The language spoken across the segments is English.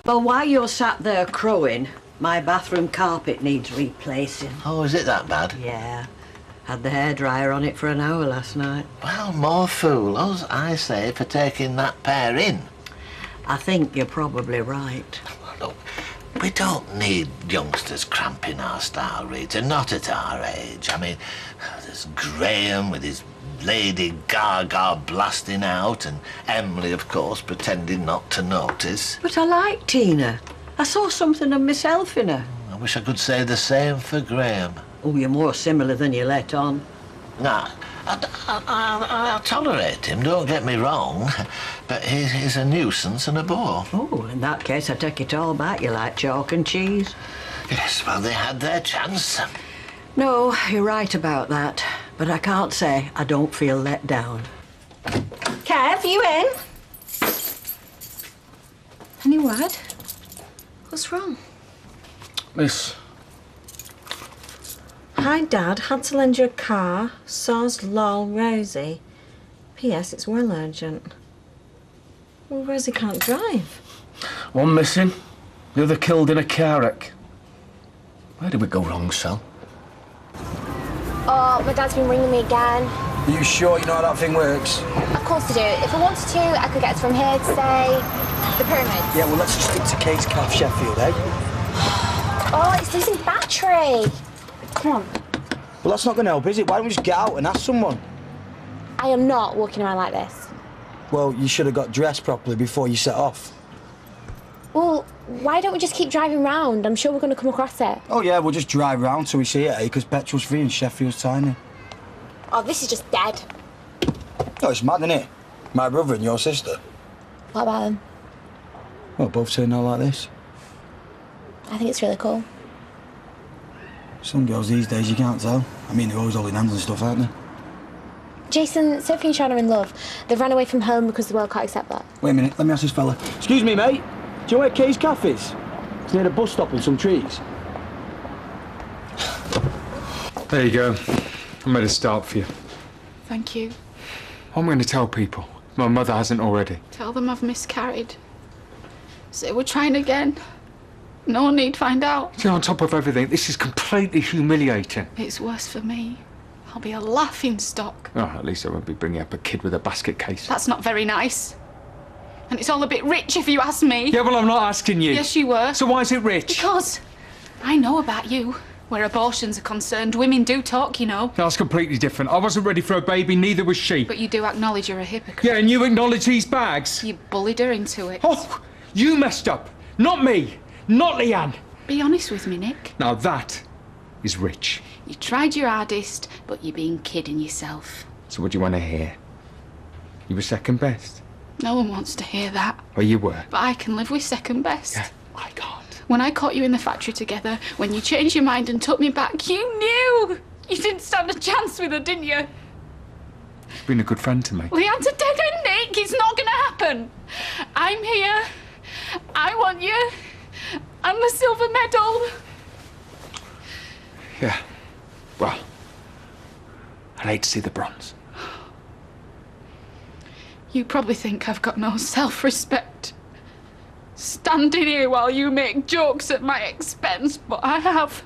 Well, while you're sat there crowing, my bathroom carpet needs replacing. Oh, is it that bad? Yeah. Had the hairdryer on it for an hour last night. Well, more fool us, I say, for taking that pair in. I think you're probably right. Look, we don't need youngsters cramping our style, Rita, not at our age. I mean, there's Graham with his Lady Gaga blasting out, and Emily, of course, pretending not to notice. But I like Tina. I saw something of myself in her. I wish I could say the same for Graham. Oh, you're more similar than you let on. Nah, I tolerate him, don't get me wrong, but he's a nuisance and a bore. Oh, in that case, I take it all back. You like chalk and cheese. Yes, well, they had their chance. No, you're right about that. But I can't say I don't feel let down. Kev, you in? Any word? What's wrong? Miss. Hi, Dad. Had to lend you a car. Soz, lol, Rosie. P.S. It's well urgent. Well, Rosie can't drive. One missing, the other killed in a car wreck. Where did we go wrong, Sal? Oh, my dad's been ringing me again. Are you sure you know how that thing works? Of course I do. If I wanted to, I could get from here to, say, the pyramids. Yeah, well, let's just stick to Kate's Calf, Sheffield, eh? Oh, it's losing battery. Come on. Well, that's not going to help, is it? Why don't we just get out and ask someone? I am not walking around like this. Well, you should have got dressed properly before you set off. Well, why don't we just keep driving round? I'm sure we're going to come across it. Oh, yeah, we'll just drive round till we see it, eh? Because petrol's free and Sheffield's tiny. Oh, this is just dead. Oh, it's mad, isn't it? My brother and your sister. What about them? Well, both turn out like this. I think it's really cool. Some girls these days, you can't tell. I mean, they're always holding hands and stuff, aren't they? Jason, Sophie and Sean are in love. They've run away from home because the world can't accept that. Wait a minute, let me ask this fella. Excuse me, mate. Do you know where Kay's Cafe is? It's near a bus stop and some trees. There you go. I made a start for you. Thank you. I'm going to tell people. My mother hasn't already. Tell them I've miscarried. Say we're trying again. No one need find out. See, on top of everything, this is completely humiliating. It's worse for me. I'll be a laughing stock. Oh, at least I won't be bringing up a kid with a basket case. That's not very nice. And it's all a bit rich if you ask me. Yeah, well, I'm not asking you. Yes, you were. So why is it rich? Because I know about you. Where abortions are concerned, women do talk, you know. That's completely different. I wasn't ready for a baby, neither was she. But you do acknowledge you're a hypocrite. Yeah, and you acknowledge these bags? You bullied her into it. Oh, you messed up. Not me. Not Leanne. Be honest with me, Nick. Now that is rich. You tried your hardest, but you're being kidding yourself. So what do you want to hear? You were second best. No one wants to hear that. Well, you were. But I can live with second best. Yeah, I can't. When I caught you in the factory together, when you changed your mind and took me back, you knew! You didn't stand a chance with her, didn't you? You've been a good friend to me. Leanne's a dead end, Nick. It's not going to happen. I'm here. I want you. And the silver medal. Yeah. Well, I'd hate to see the bronze. You probably think I've got no self-respect. Standing here while you make jokes at my expense, but I have.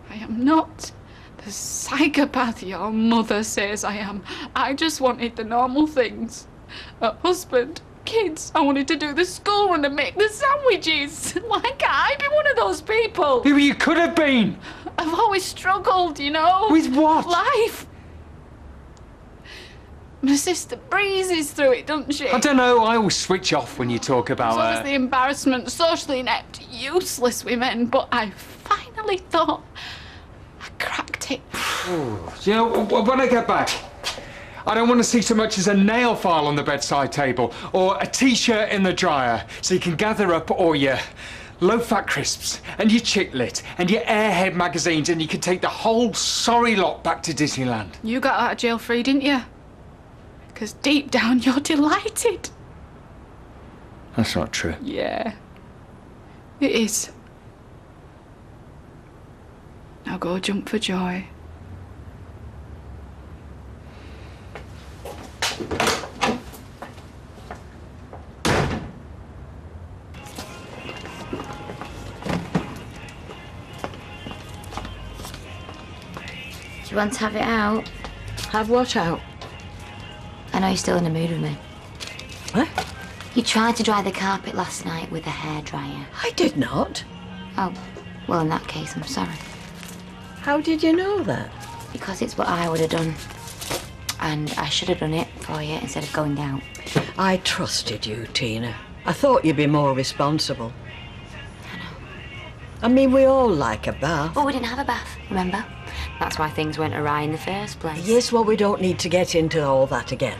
I am not the psychopath your mother says I am. I just wanted the normal things. A husband, kids. I wanted to do the school run and make the sandwiches. Why can't I be one of those people? Yeah, but you could have been. I've always struggled, you know. With what? Life. My sister breezes through it, doesn't she? I don't know, I always switch off when you talk about So there's the embarrassment, socially inept, useless women, but I finally thought I cracked it. You know, when I get back, I don't want to see so much as a nail file on the bedside table or a T-shirt in the dryer, so you can gather up all your low-fat crisps and your chick lit and your Airhead magazines and you can take the whole sorry lot back to Disneyland. You got out of jail free, didn't you? Because deep down you're delighted. That's not true. Yeah, it is. Now go jump for joy. you want to have it out? Have what out? I know you're still in the mood with me. What? You tried to dry the carpet last night with a hairdryer. I did not. Oh, well, in that case, I'm sorry. How did you know that? Because it's what I would have done. And I should have done it for you instead of going out. I trusted you, Tina. I thought you'd be more responsible. I know. I mean, we all like a bath. Well, we didn't have a bath, remember? That's why things went awry in the first place. Yes, well, we don't need to get into all that again.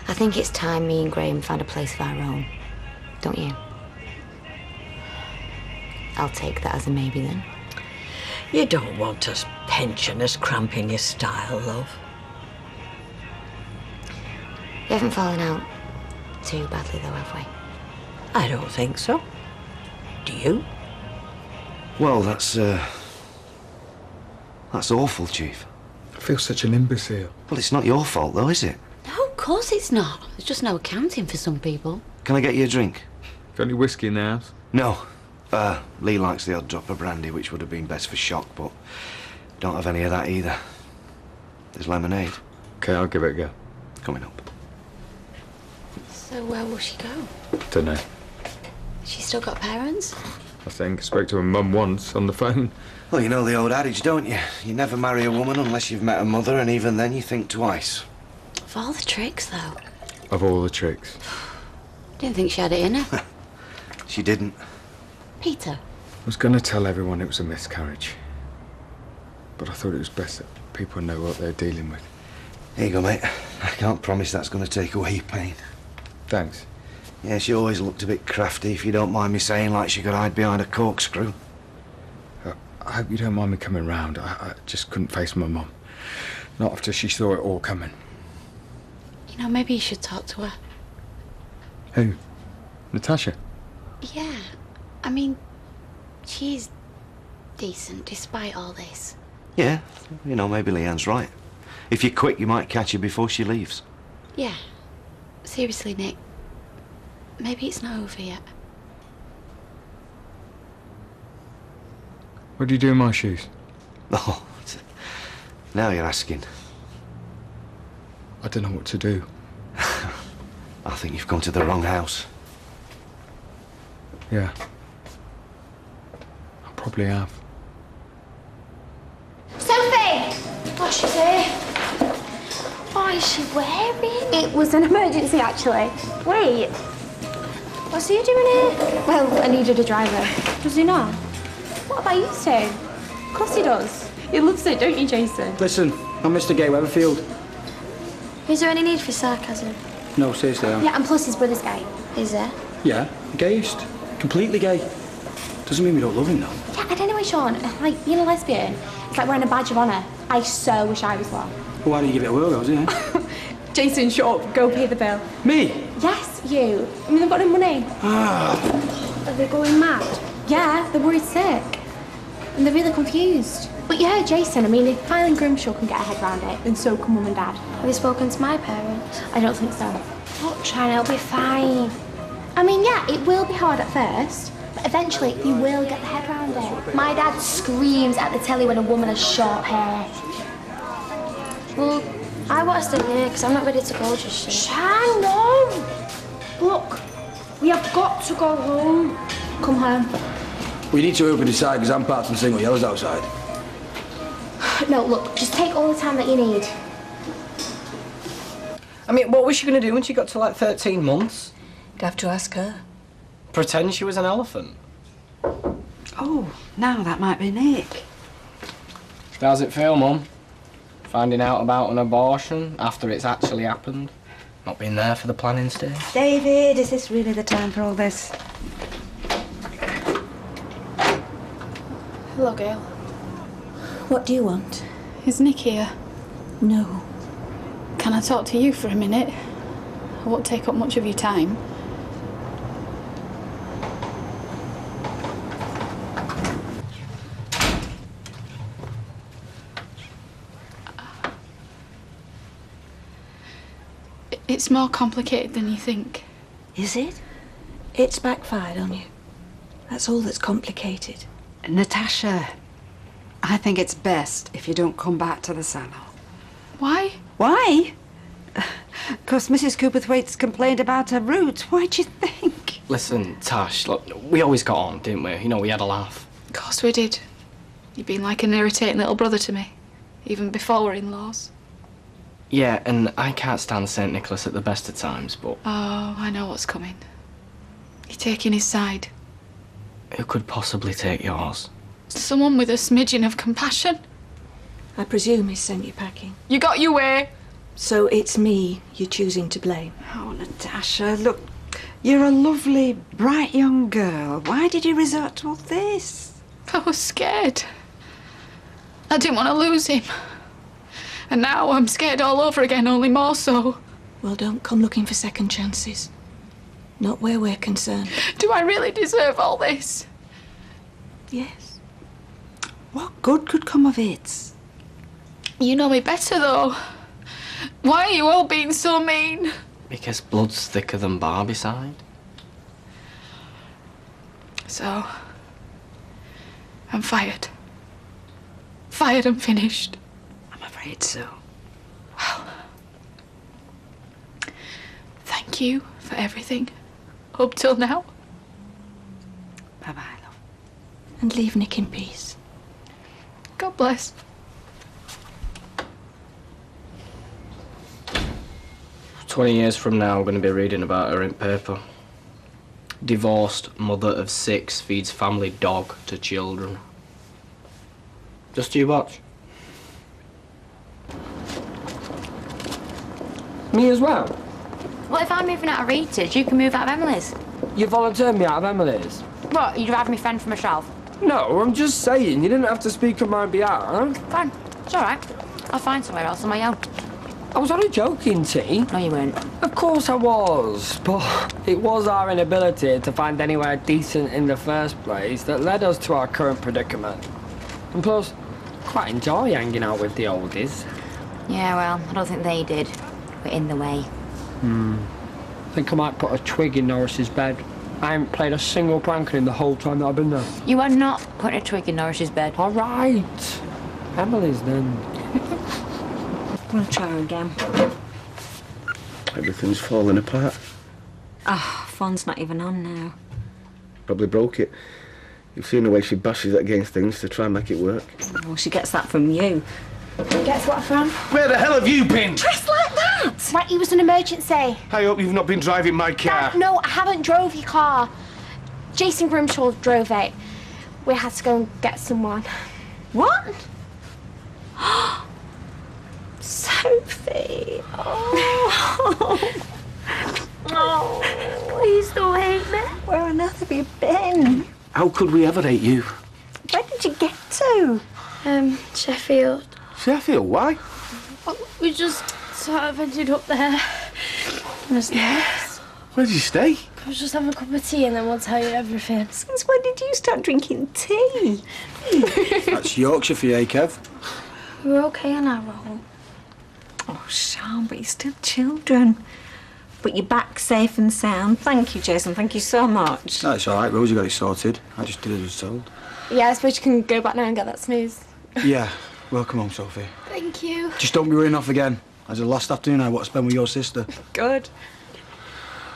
I think it's time me and Graham found a place of our own. Don't you? I'll take that as a maybe then. You don't want us pensioners cramping your style, love. We haven't fallen out too badly, though, have we? I don't think so. Do you? Well, that's awful, Chief. I feel such an imbecile. Well, it's not your fault, though, is it? No, of course it's not. There's just no accounting for some people. Can I get you a drink? Got any whiskey in the house? No. Lee likes the odd drop of brandy, which would have been best for shock, but don't have any of that either. There's lemonade. Okay, I'll give it a go. Coming up. So where will she go? Dunno. She's still got parents? I think. Spoke to her mum once on the phone. Well, you know the old adage, don't you? You never marry a woman unless you've met her mother, and even then you think twice. Of all the tricks, though. Of all the tricks. Didn't think she had it in her. She didn't. Peter. I was going to tell everyone it was a miscarriage. But I thought it was best that people know what they're dealing with. Here you go, mate. I can't promise that's going to take away your pain. Thanks. Yeah, she always looked a bit crafty, if you don't mind me saying, like she could hide behind a corkscrew. I hope you don't mind me coming round. I just couldn't face my mum. Not after she saw it all coming. You know, maybe you should talk to her. Who? Natasha? Yeah. I mean, she's decent despite all this. Yeah, you know, maybe Leanne's right. If you're quick, you might catch her before she leaves. Yeah. Seriously, Nick. Maybe it's not over yet. What do you do in my shoes? Oh, now you're asking. I don't know what to do. I think you've come to the wrong house. Yeah. I probably have. Sophie! What's she say? What is she wearing? It was an emergency, actually. Wait. What's he doing here? Well, I needed a driver. Does he not? What about you two? Of course he does. He loves it, don't you, Jason? Listen, I'm Mr. Gay Weatherfield. Is there any need for sarcasm? No, seriously, Yeah, and plus his brother's gay. Is there? Yeah, gayest. Completely gay. Doesn't mean we don't love him, though. Yeah, and anyway, Sean, like, being a lesbian, it's like wearing a badge of honour. I so wish I was one. Well, why don't you give it a whirl, though, isn't it? Jason, shut up. Go pay the bill. Me? Yes, you. I mean, they've got no money. Are they going mad? Yeah, they're worried sick. And they're really confused. But yeah, Jason, I mean, if Kyle and Grimshaw can get a head around it, then so can Mum and Dad. Have you spoken to my parents? I don't think so. Not trying, it'll be fine. I mean, yeah, it will be hard at first, but eventually you will get the head around it. My dad screams at the telly when a woman has short hair. Well, I want to stay here because I'm not ready to go just yet. Hang on! Look, we have got to go home. Come home. We need to open inside because I'm parked some single yellows outside. No, look, just take all the time that you need. I mean, what was she going to do when she got to like 13 months? You'd have to ask her. Pretend she was an elephant? Oh, now that might be Nick. How's it feel, Mum? Finding out about an abortion after it's actually happened? Not being there for the planning stage? David, is this really the time for all this? Hello, Gail. What do you want? Is Nick here? No. Can I talk to you for a minute? I won't take up much of your time. It's more complicated than you think. Is it? It's backfired on you. That's all that's complicated. Natasha, I think it's best if you don't come back to the salon. Why? Why? Because Mrs. Cooperthwaite's complained about her roots. Why do you think? Listen, Tash, look, we always got on, didn't we? You know, we had a laugh. Of course we did. You've been like an irritating little brother to me, even before we're in-laws. Yeah, and I can't stand St. Nicholas at the best of times, but... Oh, I know what's coming. You're taking his side. Who could possibly take yours? Someone with a smidgen of compassion. I presume he sent you packing. You got your way. So it's me you're choosing to blame. Oh, Natasha, look, you're a lovely, bright young girl. Why did you resort to all this? I was scared. I didn't want to lose him. And now I'm scared all over again, only more so. Well, don't come looking for second chances. Not where we're concerned. Do I really deserve all this? Yes. What good could come of it? You know me better, though. Why are you all being so mean? Because blood's thicker than Barbicide. So, I'm fired. Fired and finished. I'm afraid so. Well, thank you for everything. Up till now. Bye-bye, love. And leave Nick in peace. God bless. "20 years from now, I'm going to be reading about her in paper. Divorced mother of 6 feeds family dog to children. Just you watch." Me as well? What if I'm moving out of Rita's? You can move out of Emily's. You volunteered me out of Emily's? What, you'd rather me fend for myself? No, I'm just saying, you didn't have to speak on my behalf. Fine, it's all right. I'll find somewhere else on my own. I was only joking, T. No, you weren't. Of course I was, but it was our inability to find anywhere decent in the first place that led us to our current predicament. And plus, I quite enjoy hanging out with the oldies. Yeah, well, I don't think they did. We're in the way. I think I might put a twig in Norris's bed. I haven't played a single prank on him the whole time that I've been there. You are not putting a twig in Norris's bed. All right. Emily's then. We'll try again. Everything's falling apart. Ah, phone's not even on now. Probably broke it. You've seen the way she bashes against things to try and make it work. Well, she gets that from you. Guess what from? Where the hell have you been? Dressed like that! Right, it was an emergency. I hope you've not been driving my car. Dad, no, I haven't drove your car. Jason Grimshaw drove it. We had to go and get someone. What? Sophie. Oh. Oh, please don't hate me. Where on earth have you been? How could we ever hate you? Where did you get to? Sheffield. Sheffield, why? We just sort of ended up there. It was nice. Where did you stay? We'll just have a cup of tea and then we'll tell you everything. Since when did you start drinking tea? That's Yorkshire for you, eh, Kev? We're okay on our own. Oh, Sean, but you're still children. But you're back safe and sound. Thank you, Jason. Thank you so much. No, it's all right. Rosie got it sorted. I just did as I was told. Yeah, I suppose you can go back now and get that snooze. Yeah. Welcome home, Sophie. Thank you. Just don't be running off again. As the last afternoon I want to spend with your sister. Good.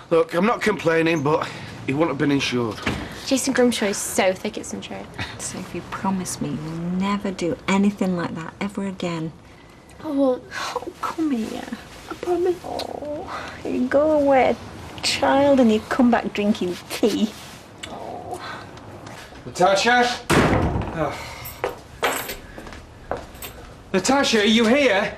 Look, I'm not complaining, but he wouldn't have been insured. Jason Grimshaw is so thick it's untrue. Sophie, promise me you'll never do anything like that ever again. Oh, come here. I promise. Oh, you go away, child, and you come back drinking tea. Oh. Natasha? Oh. Natasha, are you here?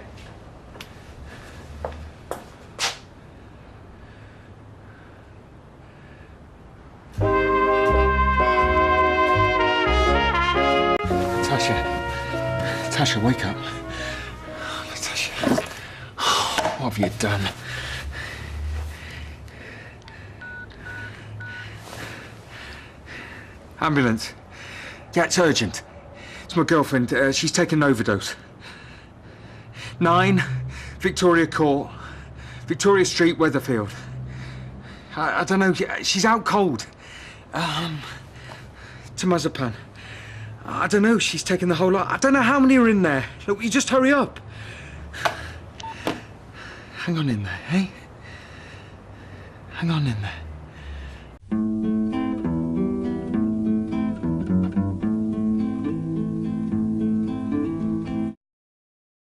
Natasha, wake up. Natasha, what have you done? Ambulance. Yeah, it's urgent. It's my girlfriend. She's taken an overdose. 9 Victoria Court, Victoria Street, Weatherfield. I don't know. She's out cold. Temazepam. I don't know, she's taken the whole lot. I don't know how many are in there. Look, you just hurry up. Hang on in there, hey? Hang on in there.